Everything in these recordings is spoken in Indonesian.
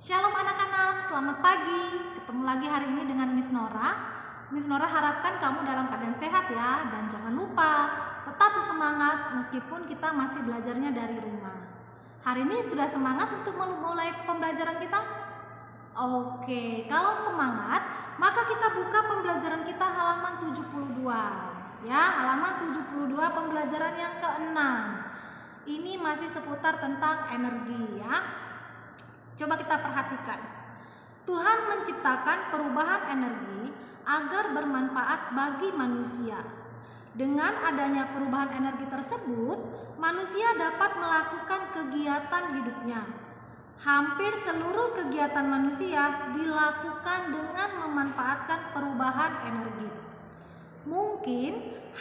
Shalom anak-anak, selamat pagi. Ketemu lagi hari ini dengan Miss Nora. Miss Nora harapkan kamu dalam keadaan sehat ya. Dan jangan lupa, tetap semangat meskipun kita masih belajarnya dari rumah. Hari ini sudah semangat untuk memulai pembelajaran kita? Oke, kalau semangat, maka kita buka pembelajaran kita halaman 72. Ya, halaman 72 pembelajaran yang ke-6. Ini masih seputar tentang energi ya. Coba kita perhatikan. Tuhan menciptakan perubahan energi agar bermanfaat bagi manusia. Dengan adanya perubahan energi tersebut, manusia dapat melakukan kegiatan hidupnya. Hampir seluruh kegiatan manusia dilakukan dengan memanfaatkan perubahan energi. Mungkin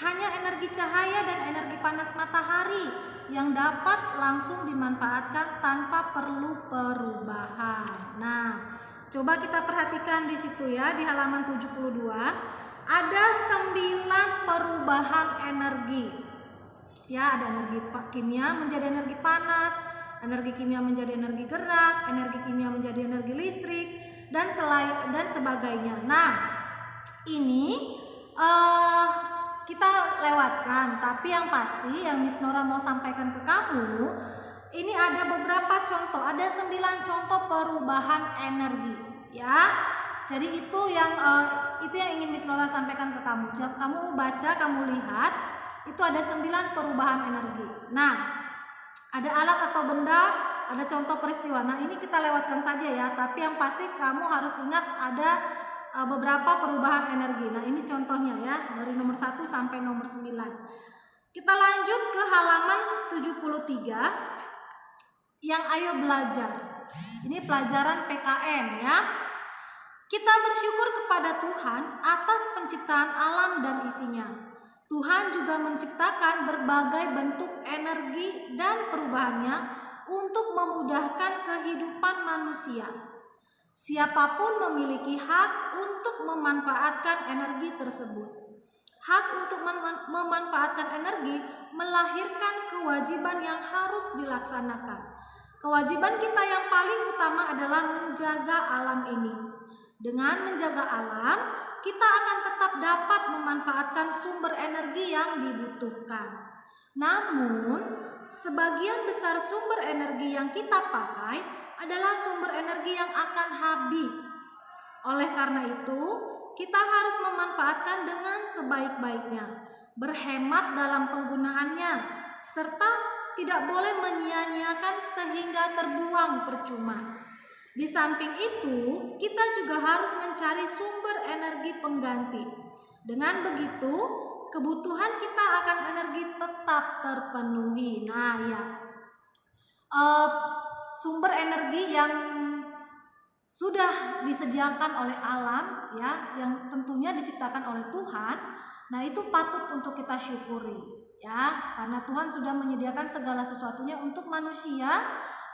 hanya energi cahaya dan energi panas matahari yang dapat langsung dimanfaatkan tanpa perlu perubahan. Nah, coba kita perhatikan di situ ya, di halaman 72 ada 9 perubahan energi. Ya, ada energi kimia menjadi energi panas, energi kimia menjadi energi gerak, energi kimia menjadi energi listrik dan sebagainya. Nah, ini kita lewatkan, tapi yang pasti yang Miss Nora mau sampaikan ke kamu, ini ada beberapa contoh, ada 9 contoh perubahan energi ya. Jadi itu yang ingin Miss Nora sampaikan ke kamu. Kamu baca, kamu lihat, itu ada 9 perubahan energi. Nah, ada alat atau benda, ada contoh peristiwa. Nah, ini kita lewatkan saja ya, tapi yang pasti kamu harus ingat ada beberapa perubahan energi. Nah, ini contohnya ya, dari nomor 1 sampai nomor 9. Kita lanjut ke halaman 73 yang ayo belajar. Ini pelajaran PKN ya. Kita bersyukur kepada Tuhan atas penciptaan alam dan isinya. Tuhan juga menciptakan berbagai bentuk energi dan perubahannya untuk memudahkan kehidupan manusia. Siapapun memiliki hak untuk memanfaatkan energi tersebut. Hak untuk memanfaatkan energi melahirkan kewajiban yang harus dilaksanakan. Kewajiban kita yang paling utama adalah menjaga alam ini. Dengan menjaga alam, kita akan tetap dapat memanfaatkan sumber energi yang dibutuhkan. Namun, sebagian besar sumber energi yang kita pakai adalah sumber energi yang akan habis. Oleh karena itu, kita harus memanfaatkan dengan sebaik-baiknya, berhemat dalam penggunaannya, serta tidak boleh menyia-nyiakan sehingga terbuang percuma. Di samping itu, kita juga harus mencari sumber energi pengganti. Dengan begitu, kebutuhan kita akan energi tetap terpenuhi. Nah ya, sumber energi yang sudah disediakan oleh alam ya, yang tentunya diciptakan oleh Tuhan. Nah, itu patut untuk kita syukuri ya, karena Tuhan sudah menyediakan segala sesuatunya untuk manusia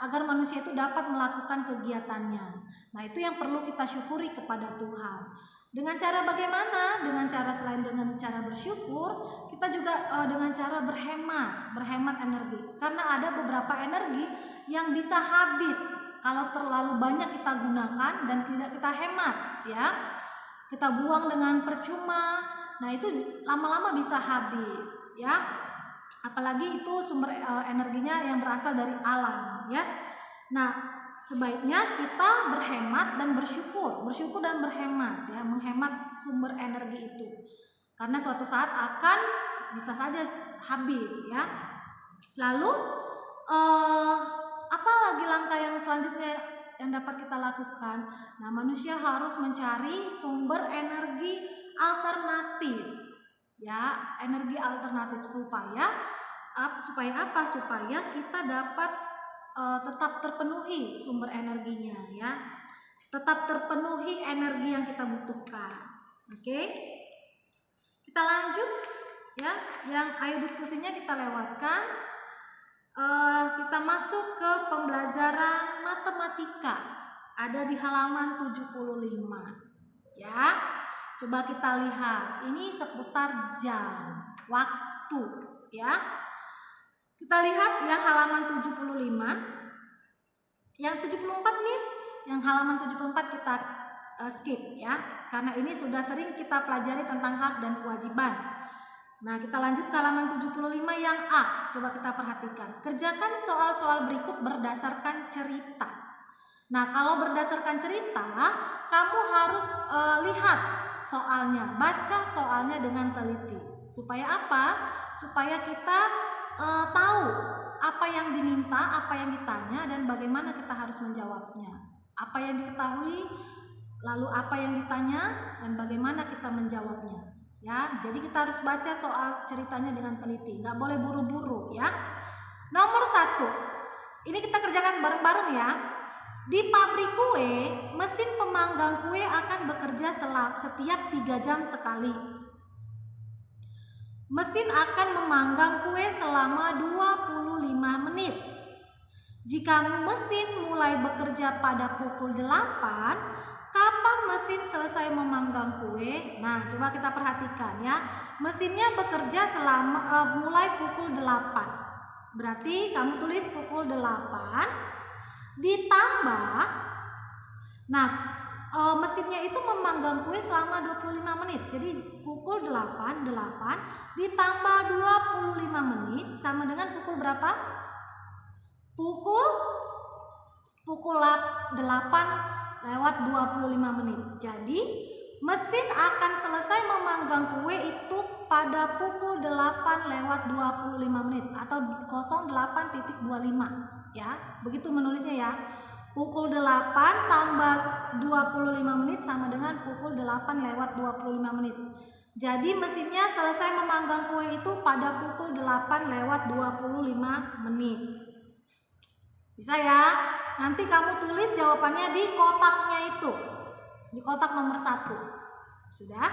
agar manusia itu dapat melakukan kegiatannya. Nah, itu yang perlu kita syukuri kepada Tuhan. Dengan cara bagaimana? Dengan cara selain dengan cara bersyukur, kita juga dengan cara berhemat energi. Karena ada beberapa energi yang bisa habis kalau terlalu banyak kita gunakan dan tidak kita hemat ya. Kita buang dengan percuma. Nah, itu lama-lama bisa habis ya. Apalagi itu sumber energinya yang berasal dari alam ya. Nah, sebaiknya kita berhemat dan bersyukur dan berhemat ya, menghemat sumber energi itu. Karena suatu saat akan bisa saja habis ya. Lalu apa lagi langkah yang selanjutnya yang dapat kita lakukan? Nah, manusia harus mencari sumber energi alternatif ya, energi alternatif supaya apa? Supaya kita dapat tetap terpenuhi sumber energinya ya, tetap terpenuhi energi yang kita butuhkan. Oke, kita lanjut ya, yang ayo diskusinya kita lewatkan. Kita masuk ke pembelajaran matematika, ada di halaman 75 ya. Coba kita lihat, ini seputar jam, waktu ya. Kita lihat yang halaman 75. Yang 74 Miss, yang halaman 74 kita skip ya, karena ini sudah sering kita pelajari tentang hak dan kewajiban. Nah, kita lanjut ke halaman 75 yang A. Coba kita perhatikan. Kerjakan soal-soal berikut berdasarkan cerita. Nah, kalau berdasarkan cerita, kamu harus lihat soalnya, baca soalnya dengan teliti. Supaya apa? Supaya kita tahu apa yang diminta, apa yang ditanya, dan bagaimana kita harus menjawabnya. Apa yang diketahui, lalu apa yang ditanya, dan bagaimana kita menjawabnya. Ya, jadi kita harus baca soal ceritanya dengan teliti, nggak boleh buru-buru ya. Nomor 1, ini kita kerjakan bareng-bareng ya. Di pabrik kue, mesin pemanggang kue akan bekerja setiap 3 jam sekali. Mesin akan memanggang kue selama 25 menit. Jika mesin mulai bekerja pada pukul 8, kapan mesin selesai memanggang kue? Nah, coba kita perhatikan ya. Mesinnya bekerja mulai pukul 8. Berarti kamu tulis pukul 8 ditambah, nah mesinnya itu memanggang kue selama 25 menit. Jadi pukul 8 ditambah 25 menit sama dengan pukul berapa? Pukul 8:25 menit. Jadi mesin akan selesai memanggang kue itu pada pukul 8:25 menit atau 08.25 ya. Begitu menulisnya ya. Pukul 8 tambah 25 menit sama dengan pukul 8:25 menit. Jadi mesinnya selesai memanggang kue itu pada pukul 8:25 menit. Bisa ya? Nanti kamu tulis jawabannya di kotaknya itu. Di kotak nomor 1. Sudah?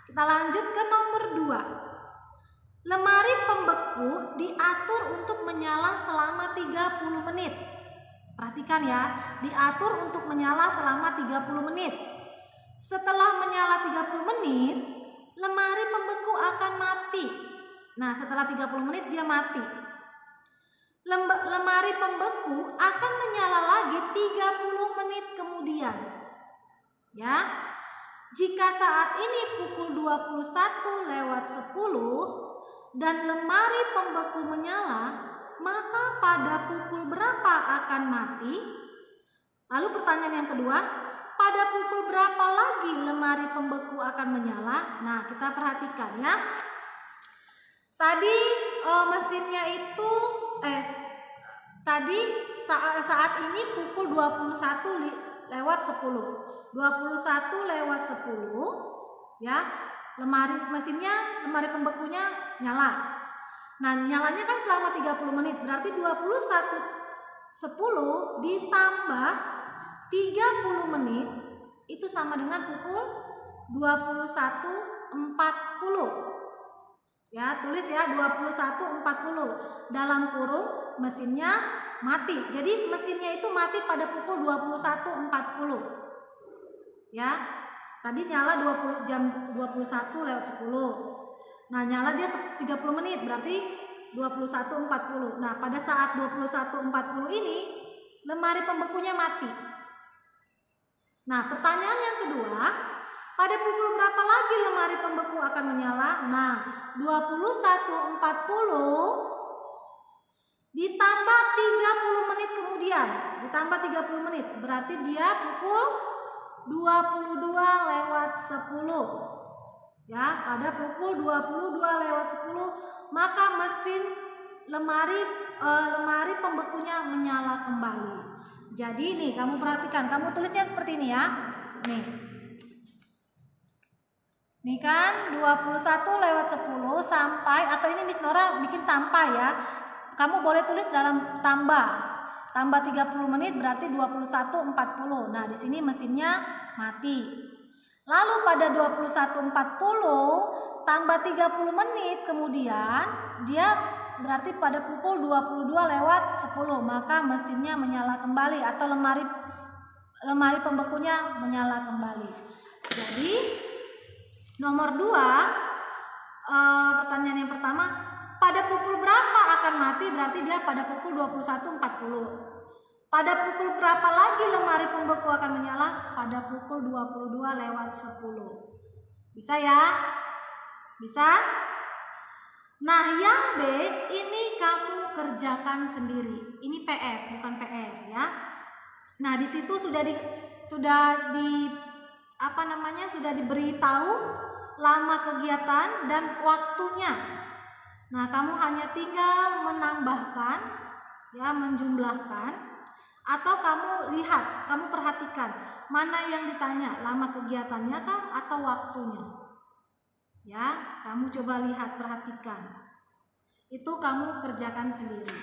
Kita lanjut ke nomor 2. Lemari pembeku diatur untuk menyala selama 30 menit. Perhatikan ya, diatur untuk menyala selama 30 menit. Setelah menyala 30 menit, lemari pembeku akan mati. Nah, setelah 30 menit dia mati. Lemari pembeku akan menyala lagi 30 menit kemudian. Ya. Jika saat ini pukul 21:10 dan lemari pembeku menyala, maka pada pukul berapa akan mati? Lalu pertanyaan yang kedua, pada pukul berapa lagi lemari pembeku akan menyala? Nah, kita perhatikan ya. Tadi mesinnya itu saat ini pukul 21:10. 21:10 ya. Lemari pembekunya nyala. Nah, nyalanya kan selama 30 menit. Berarti 21:10 ditambah 30 menit itu sama dengan pukul 21:40. Ya, tulis ya 21:40 dalam kurung mesinnya mati. Jadi mesinnya itu mati pada pukul 21:40. Ya. Tadi nyala 21:10. Nah, nyala dia 30 menit berarti 21:40. Nah, pada saat 21:40 ini lemari pembekunya mati. Nah, pertanyaan yang kedua, pada pukul berapa lagi lemari pembeku akan menyala? Nah, 21:40 ditambah 30 menit kemudian. Ditambah 30 menit berarti dia pukul 22:10. Ya, pada pukul 22:10 maka mesin lemari pembekunya menyala kembali. Jadi nih kamu perhatikan, kamu tulisnya seperti ini ya. Nih kan 21:10 sampai, atau ini Miss Nora bikin sampai ya. Kamu boleh tulis dalam tambah 30 menit berarti 21:40. Nah, di sini mesinnya mati. Lalu pada 21:40 tambah 30 menit kemudian dia berarti pada pukul 22:10 maka mesinnya menyala kembali atau lemari pembekunya menyala kembali. Jadi nomor 2, pertanyaan yang pertama, pada pukul berapa akan mati? Berarti dia pada pukul 21:40. Pada pukul berapa lagi lemari pembeku akan menyala? Pada pukul 22:10. Bisa ya? Bisa? Nah, yang B ini kamu kerjakan sendiri. Ini PS bukan PR ya. Nah, di situ sudah diberitahu lama kegiatan dan waktunya. Nah, kamu hanya tinggal menambahkan ya, menjumlahkan, atau kamu lihat, kamu perhatikan mana yang ditanya, lama kegiatannya kah atau waktunya. Ya, kamu coba lihat, perhatikan. Itu kamu kerjakan sendiri.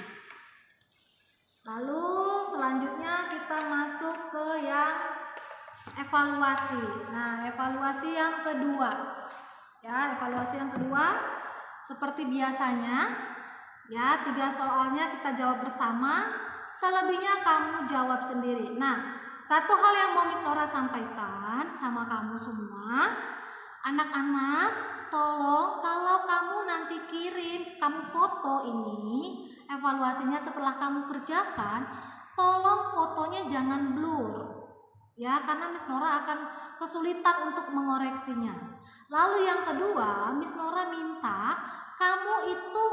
Lalu selanjutnya kita masuk ke yang evaluasi. Nah, evaluasi yang kedua. Ya, evaluasi yang kedua seperti biasanya ya, 3 soalnya kita jawab bersama, selebihnya kamu jawab sendiri. Nah, satu hal yang mau Miss Nora sampaikan sama kamu semua, anak-anak, tolong kalau kamu nanti kirim, kamu foto ini evaluasinya setelah kamu kerjakan, tolong fotonya jangan blur ya, karena Miss Nora akan kesulitan untuk mengoreksinya. Lalu yang kedua, Miss Nora minta kamu itu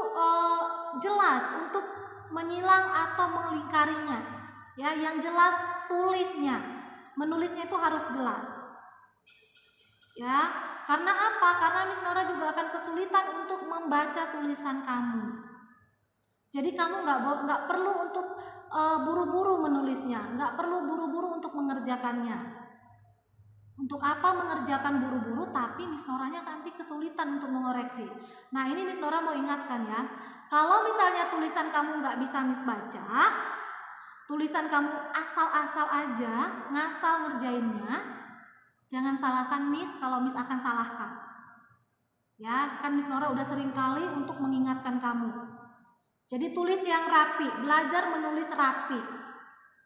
jelas untuk menyilang atau melingkarinya ya, yang jelas tulisnya, menulisnya itu harus jelas ya. Karena apa? Karena Miss Nora juga akan kesulitan untuk membaca tulisan kamu. Jadi kamu nggak perlu untuk buru-buru menulisnya, nggak perlu buru-buru untuk mengerjakannya. Untuk apa mengerjakan buru-buru tapi Miss Noranya nanti kesulitan untuk mengoreksi. Nah, ini Miss Nora mau ingatkan ya, kalau misalnya tulisan kamu nggak bisa Miss baca, tulisan kamu asal-asal aja, ngasal ngerjainnya, jangan salahkan Miss kalau Miss akan salahkan. Ya, kan Miss Nora udah sering kali untuk mengingatkan kamu. Jadi tulis yang rapi, belajar menulis rapi,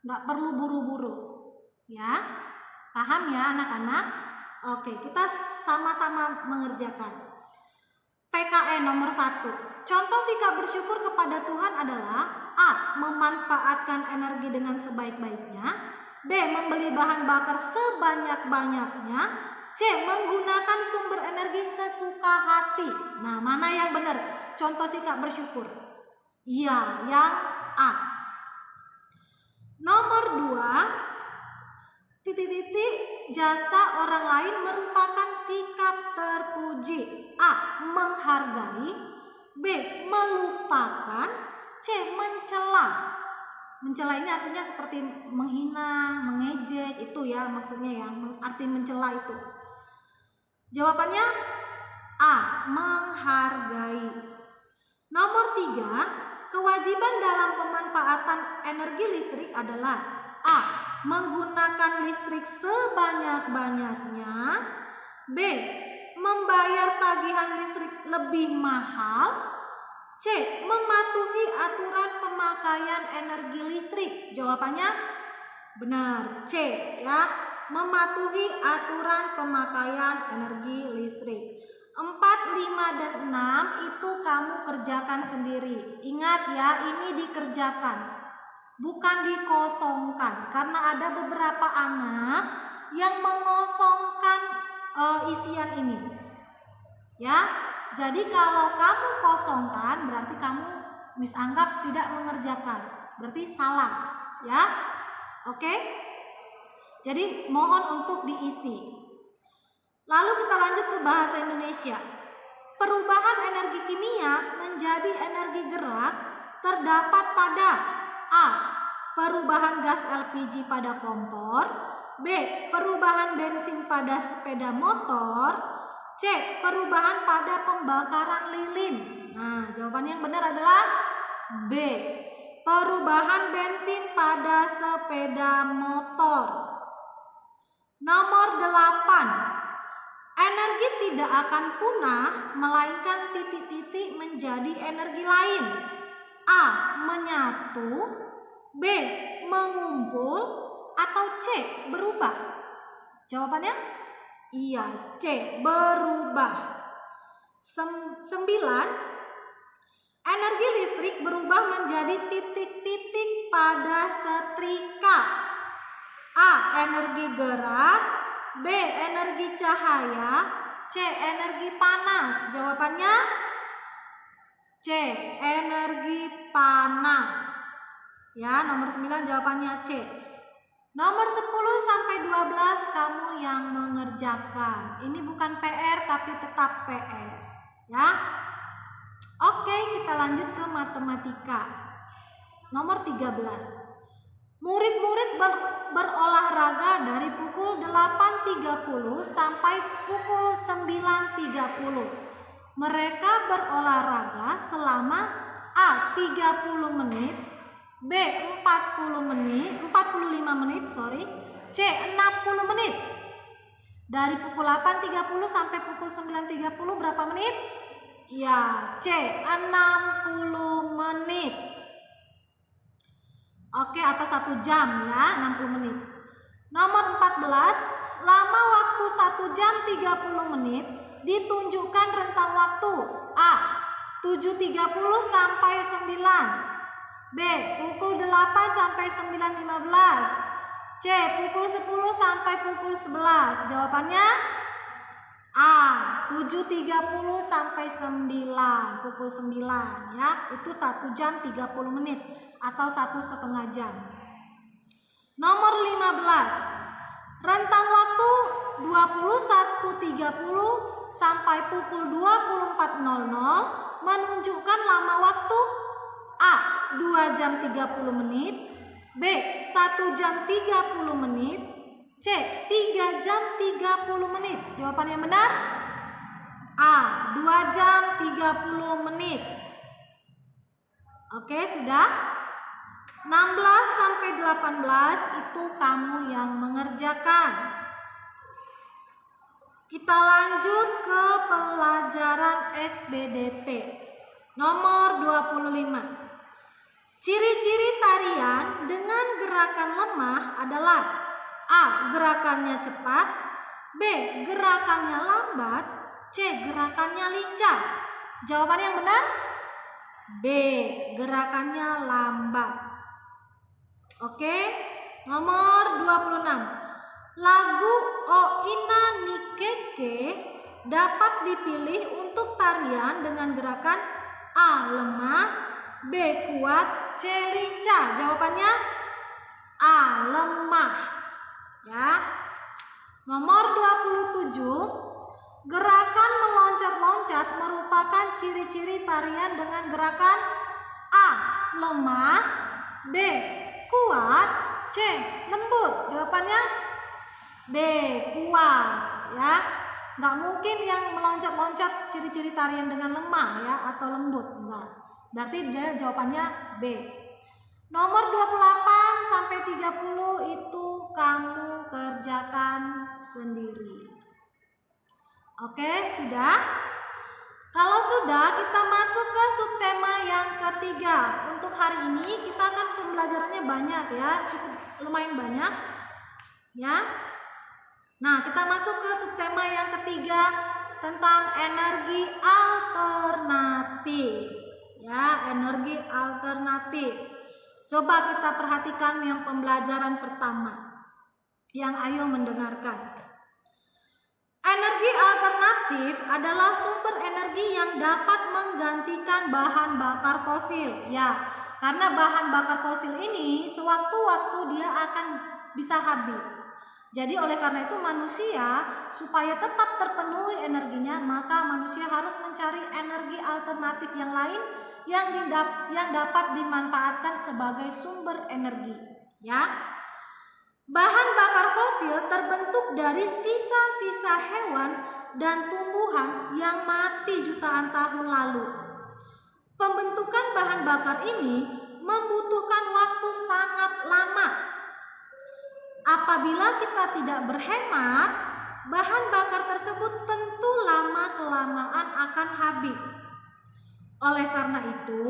nggak perlu buru-buru. Ya, paham ya anak-anak? Oke, kita sama-sama mengerjakan. PKN nomor 1. Contoh sikap bersyukur kepada Tuhan adalah A. Memanfaatkan energi dengan sebaik-baiknya, B. Membeli bahan bakar sebanyak-banyaknya, C. Menggunakan sumber energi sesuka hati. Nah, mana yang benar? Contoh sikap bersyukur. Iya, yang A. Nomor 2. Jasa orang lain merupakan sikap terpuji. A. Menghargai, B. Melupakan, C. Mencela. Mencela ini artinya seperti menghina, mengejek, itu ya maksudnya ya, arti mencela itu. Jawabannya A. Menghargai. Nomor 3. Kewajiban dalam pemanfaatan energi listrik adalah A. Menggunakan listrik sebanyak-banyaknya, B. Membayar tagihan listrik lebih mahal, C. Mematuhi aturan pemakaian energi listrik. Jawabannya benar, C ya, mematuhi aturan pemakaian energi listrik. 4, 5, dan 6 itu kamu kerjakan sendiri. Ingat ya, ini dikerjakan, bukan dikosongkan, karena ada beberapa anak yang mengosongkan isian ini ya. Jadi kalau kamu kosongkan berarti kamu Miss anggap tidak mengerjakan, berarti salah ya. Oke, jadi mohon untuk diisi. Lalu kita lanjut ke bahasa Indonesia. Perubahan energi kimia menjadi energi gerak terdapat pada A. Perubahan gas LPG pada kompor, B. Perubahan bensin pada sepeda motor, C. Perubahan pada pembakaran lilin. Nah, jawaban yang benar adalah B. Perubahan bensin pada sepeda motor. Nomor 8. Energi tidak akan punah melainkan titik-titik menjadi energi lain. A. Menyatu, B. Mengumpul, atau C. Berubah. Jawabannya iya, C. Berubah. 9. Energi listrik berubah menjadi titik-titik pada setrika. A. Energi gerak. B. Energi cahaya. C. Energi panas. Jawabannya C. Energi panas. Ya, nomor 9 jawabannya C. Nomor 10 sampai 12 kamu yang mengerjakan. Ini bukan PR tapi tetap PS, ya. Oke, kita lanjut ke matematika. Nomor 13. Murid-murid berolahraga dari pukul 8.30 sampai pukul 9.30. Mereka berolahraga selama A. 30 menit, B. 45 menit, C. 60 menit. Dari pukul 8.30 sampai pukul 9.30 berapa menit? Ya, C. 60 menit. Oke, atau 1 jam ya, 60 menit. Nomor 14, lama waktu 1 jam 30 menit ditunjukkan rentang waktu. A. 7.30 sampai 9. B. Pukul 8 sampai 9.15. C. Pukul 10 sampai pukul 11. Jawabannya A. 7.30 sampai 9. Pukul 9 ya. Itu 1 jam 30 menit atau 1,5 jam. Nomor 15. Rentang waktu 21.30 sampai pukul 24.00 menunjukkan lama waktu A. 2 jam 30 menit, B. 1 jam 30 menit, C. 3 jam 30 menit. Jawaban yang benar A. 2 jam 30 menit. Oke, sudah. 16 sampai 18 itu kamu yang mengerjakan. Kita lanjut ke pelajaran SBDP. Nomor 25. Ciri-ciri tarian dengan gerakan lemah adalah A. Gerakannya cepat, B. Gerakannya lambat, C. Gerakannya lincah. Jawaban yang benar B. Gerakannya lambat. Oke, nomor 26. Lagu O Ina Nikeke dapat dipilih untuk tarian dengan gerakan A. Lemah, B. Kuat, C. Lincah. Jawabannya A. Lemah. Ya. Nomor 27. Gerakan meloncat-loncat merupakan ciri-ciri tarian dengan gerakan A. Lemah, B. Kuat, C. Lembut. Jawabannya B. Kuat. Ya. Nggak mungkin yang meloncat-loncat ciri-ciri tarian dengan lemah ya atau lembut. Enggak. Berarti dia jawabannya B. Nomor 28 sampai 30 itu kamu kerjakan sendiri. Oke, sudah? Kalau sudah, kita masuk ke subtema yang ketiga. Untuk hari ini kita akan pembelajarannya banyak ya, cukup lumayan banyak. Ya. Nah, kita masuk ke subtema yang ketiga tentang energi alternatif. Ya, energi alternatif. Coba kita perhatikan yang pembelajaran pertama. Yang ayo mendengarkan. Energi alternatif adalah sumber energi yang dapat menggantikan bahan bakar fosil. Ya, karena bahan bakar fosil ini sewaktu-waktu dia akan bisa habis. Jadi oleh karena itu manusia supaya tetap terpenuhi energinya, maka manusia harus mencari energi alternatif yang lain yang dapat dimanfaatkan sebagai sumber energi. Ya. Bahan bakar fosil terbentuk dari sisa-sisa hewan dan tumbuhan yang mati jutaan tahun lalu. Pembentukan bahan bakar ini membutuhkan waktu sangat lama. Apabila kita tidak berhemat, bahan bakar tersebut tentu lama-kelamaan akan habis. Oleh karena itu,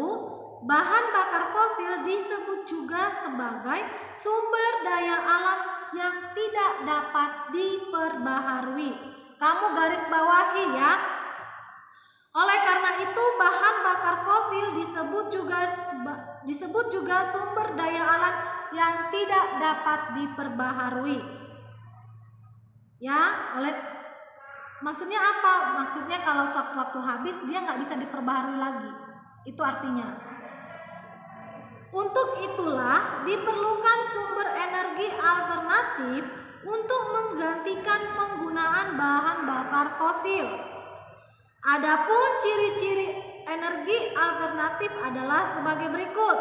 bahan bakar fosil disebut juga sebagai sumber daya alam yang tidak dapat diperbaharui. Kamu garis bawahi ya. Oleh karena itu, bahan bakar fosil disebut juga sumber daya alam yang tidak dapat diperbaharui. Ya, maksudnya apa? Maksudnya kalau sewaktu-waktu habis dia nggak bisa diperbaharui lagi. Itu artinya. Untuk itulah diperlukan sumber energi alternatif untuk menggantikan penggunaan bahan bakar fosil. Adapun ciri-ciri energi alternatif adalah sebagai berikut.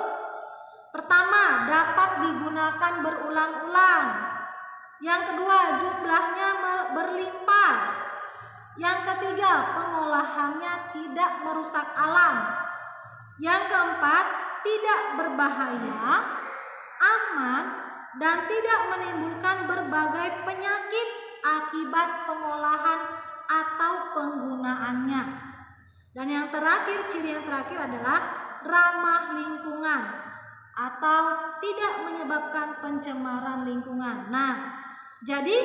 Pertama, dapat digunakan berulang-ulang. Yang kedua, jumlahnya berlimpah. Yang ketiga, pengolahannya tidak merusak alam. Yang keempat, tidak berbahaya, aman, dan tidak menimbulkan berbagai penyakit akibat pengolahan atau penggunaannya. Dan yang terakhir, ciri yang terakhir adalah ramah lingkungan atau tidak menyebabkan pencemaran lingkungan. Nah, jadi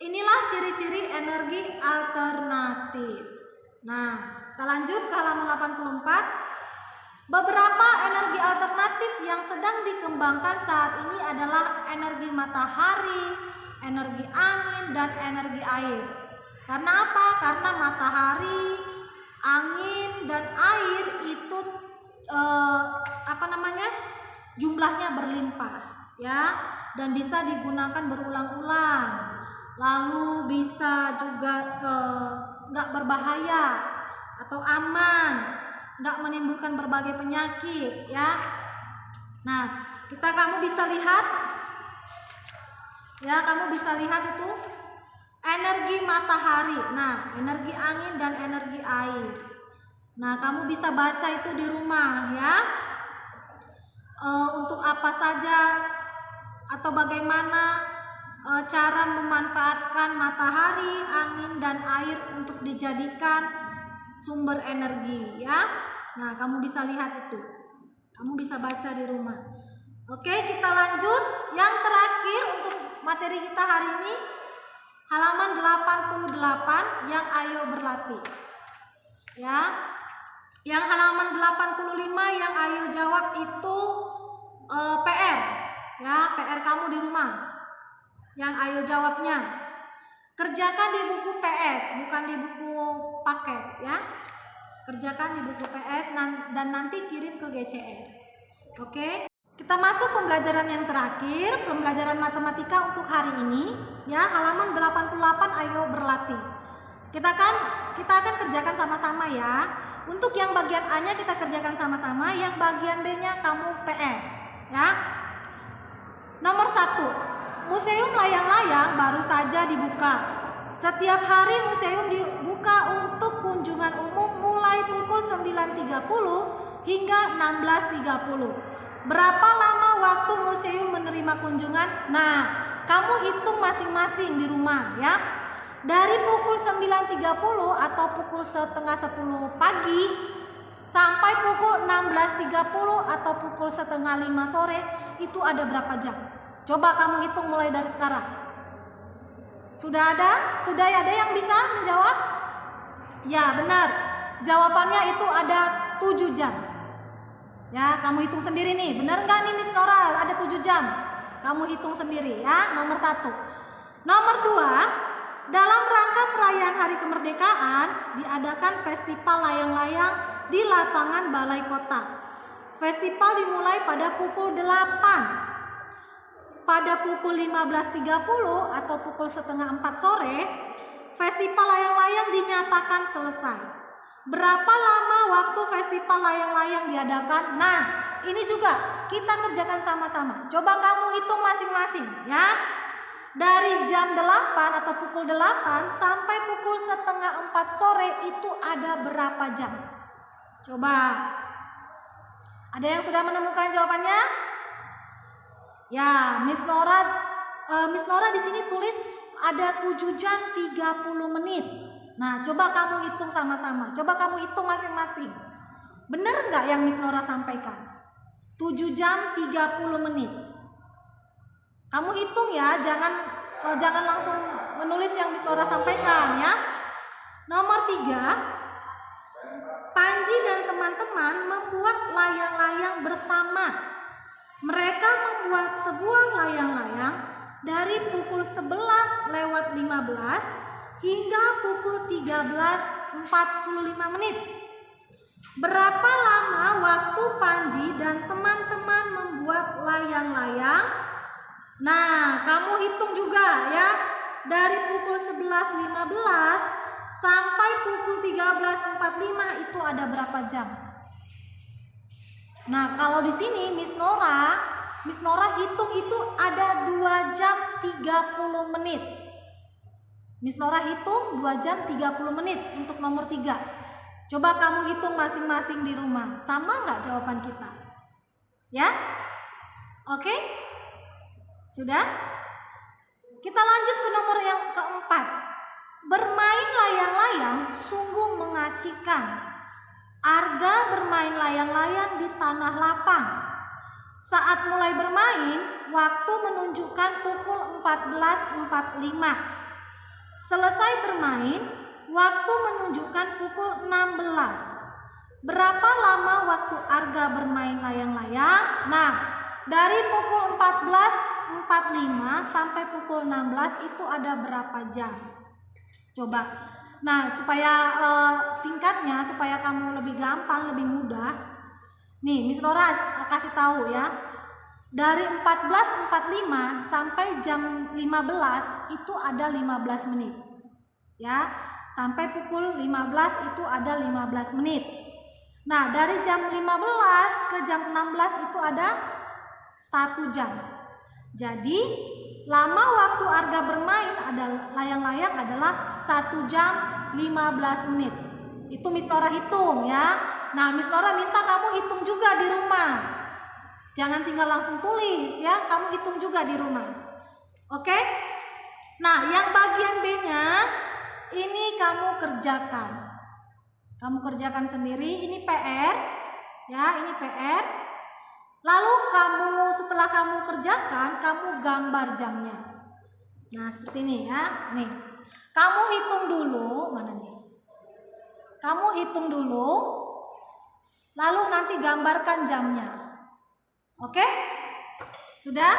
inilah ciri-ciri energi alternatif. Nah, kita lanjut ke halaman 84. Beberapa energi alternatif yang sedang dikembangkan saat ini adalah energi matahari, energi angin, dan energi air. Karena apa? Karena matahari, angin, dan air itu jumlahnya berlimpah, ya, dan bisa digunakan berulang-ulang. Lalu bisa juga nggak berbahaya atau aman, nggak menimbulkan berbagai penyakit, ya. Nah, kamu bisa lihat, ya, kamu bisa lihat itu energi matahari, nah, energi angin dan energi air. Nah, kamu bisa baca itu di rumah, ya. Untuk apa saja atau bagaimana cara memanfaatkan matahari, angin, dan air untuk dijadikan sumber energi, ya. Nah, kamu bisa lihat itu. Kamu bisa baca di rumah. Oke, kita lanjut. Yang terakhir untuk materi kita hari ini, halaman 88 yang ayo berlatih. Ya. Yang halaman 85 yang ayo jawab itu PR. Ya, PR kamu di rumah. Yang ayo jawabnya. Kerjakan di buku PS, bukan di buku paket, ya. Kerjakan di buku PS dan nanti kirim ke GCR. Oke. Kita masuk pembelajaran yang terakhir, pembelajaran matematika untuk hari ini, ya, halaman 88 ayo berlatih. Kita akan kerjakan sama-sama, ya. Untuk yang bagian A-nya kita kerjakan sama-sama, yang bagian B-nya kamu PR, ya. Nomor 1. Museum layang-layang baru saja dibuka. Setiap hari museum dibuka untuk kunjungan umum mulai pukul 9.30 hingga 16.30. Berapa lama waktu museum menerima kunjungan? Nah, kamu hitung masing-masing di rumah, ya. Dari pukul 9.30 atau pukul setengah 10 pagi sampai pukul 16.30 atau pukul setengah 5 sore, itu ada berapa jam? Coba kamu hitung mulai dari sekarang. Sudah ada? Sudah ada yang bisa menjawab? Ya, benar. Jawabannya itu ada 7 jam. Ya, kamu hitung sendiri nih. Benar nggak nih Miss Nora? Ada 7 jam. Kamu hitung sendiri, ya. Nomor 1. Nomor 2, dalam rangka perayaan Hari Kemerdekaan diadakan festival layang-layang di lapangan Balai Kota. Festival dimulai pada pukul 8. Pada pukul 15.30 atau pukul setengah 4 sore, festival layang-layang dinyatakan selesai. Berapa lama waktu festival layang-layang diadakan? Nah, ini juga kita kerjakan sama-sama. Coba kamu hitung masing-masing, ya. Dari jam 8 atau pukul 8 sampai pukul setengah 4 sore itu ada berapa jam? Coba. Ada yang sudah menemukan jawabannya? Ya, Miss Nora di sini tulis ada 7 jam 30 menit. Nah, coba kamu hitung sama-sama. Coba kamu hitung masing-masing. Benar nggak yang Miss Nora sampaikan? 7 jam 30 menit. Kamu hitung ya, jangan langsung menulis yang Miss Nora sampaikan, ya. Nomor 3, Panji dan teman-teman membuat layang-layang bersama. Mereka membuat sebuah layang-layang dari pukul 11:15 hingga pukul 13:45 menit. Berapa lama waktu Panji dan teman-teman membuat layang-layang? Nah, kamu hitung juga ya. Dari pukul 11:15 sampai pukul 13:45 itu ada berapa jam? Nah, kalau di sini Miss Nora hitung itu ada 2 jam 30 menit. Miss Nora hitung 2 jam 30 menit untuk nomor 3. Coba kamu hitung masing-masing di rumah. Sama nggak jawaban kita? Ya? Oke? Sudah? Kita lanjut ke nomor yang keempat. Bermain layang-layang sungguh mengasihkan. Arga bermain layang-layang di tanah lapang. Saat mulai bermain, waktu menunjukkan pukul 14:45. Selesai bermain, waktu menunjukkan pukul 16. Berapa lama waktu Arga bermain layang-layang? Nah, dari pukul 14:45 sampai pukul 16 itu ada berapa jam? Coba. Nah, supaya singkatnya, supaya kamu lebih gampang, lebih mudah. Nih, Miss Nora kasih tahu ya. Dari 14:45 sampai jam 15 itu ada 15 menit. Ya, sampai pukul 15 itu ada 15 menit. Nah, dari jam 15 ke jam 16 itu ada 1 jam. Jadi, lama waktu Arga bermain layang-layang adalah 1 jam 15 menit. Itu Miss Nora hitung ya. Nah, Miss Nora minta kamu hitung juga di rumah. Jangan tinggal langsung tulis ya, kamu hitung juga di rumah. Oke? Nah, yang bagian B-nya ini kamu kerjakan. Kamu kerjakan sendiri, ini PR. Ya, ini PR. Lalu setelah kamu kerjakan, kamu gambar jamnya. Nah, seperti ini ya. Nih. Kamu hitung dulu, mana nih? Kamu hitung dulu. Lalu nanti gambarkan jamnya. Oke? Sudah?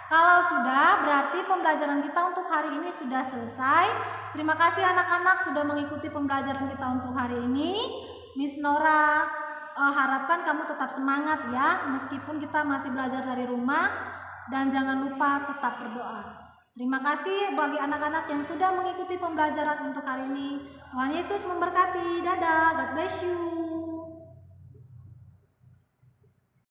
Kalau sudah, berarti pembelajaran kita untuk hari ini sudah selesai. Terima kasih anak-anak sudah mengikuti pembelajaran kita untuk hari ini. Miss Nora harapkan kamu tetap semangat ya, meskipun kita masih belajar dari rumah. Dan jangan lupa tetap berdoa. Terima kasih bagi anak-anak yang sudah mengikuti pembelajaran untuk hari ini. Tuhan Yesus memberkati. Dadah, God bless you.